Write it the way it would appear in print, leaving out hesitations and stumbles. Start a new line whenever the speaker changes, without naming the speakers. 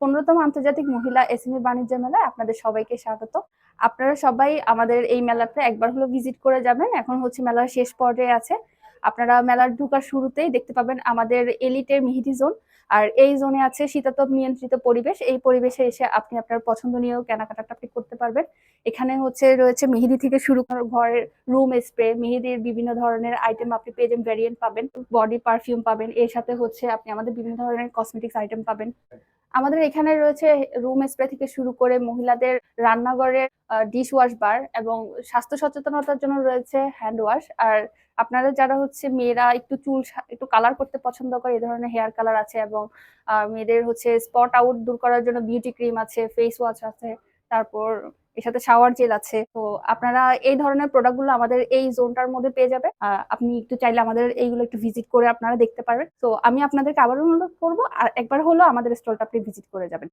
15তম আন্তর্জাতিক মহিলা এসএমই বাণিজ্য মেলায় আপনাদের সবাইকে স্বাগত। আপনারা সবাই আমাদের এই মেলাতে একবার হলো ভিজিট করে যাবেন। এখন হচ্ছে মেলার শেষ পর্যায়ে আছে। আপনারা মেলার ঢোকার শুরুতেই দেখতে পাবেন আমাদের এলিটের মেহেদি জোন। আর এই জোনে আছে শীতাতপ নিয়ন্ত্রিত পরিবেশ। এই পরিবেশে এসে আপনি আপনার পছন্দনীয় কেনাকাটাটা আপনি করতে পারবেন। এখানে রয়েছে মেহেদি থেকে শুরু করে ঘরের রুম স্প্রে, মেহেদির বিভিন্ন ধরনের আইটেম আপনি পেয়ে যাবেন, ভ্যারিয়েন্ট পাবেন, বডি পারফিউম পাবেন। এর সাথে আপনি আমাদের বিভিন্ন ধরনের কসমেটিক্স আইটেম পাবেন। আমাদের এখানে রয়েছে রুম স্প্রে থেকে শুরু করে মহিলাদের রান্নাঘরের ডিশ ওয়াশ বার এবং স্বাস্থ্য সচেতনতার জন্য রয়েছে হ্যান্ড ওয়াশ। আর আপনারা যারা মেয়েরা একটু কালার করতে পছন্দ করে, এই ধরনের হেয়ার কালার আছে এবং মেয়েদের স্পট আউট দূর করার জন্য বিউটি ক্রিম আছে, ফেস ওয়াশ আছে, তারপর এর সাথে শাওয়ার জেল আছে। তো আপনারা এই ধরনের প্রোডাক্টগুলো আমাদের এই জোনটার মধ্যে পেয়ে যাবেন। আপনি একটু চাইলে আমাদের এইগুলো একটু ভিজিট করে আপনারা দেখতে পারবেন। তো আমি আপনাদেরকে আবারও অনুরোধ করবো আর একবার হলো আমাদের স্টলটা আপনি ভিজিট করে যাবেন।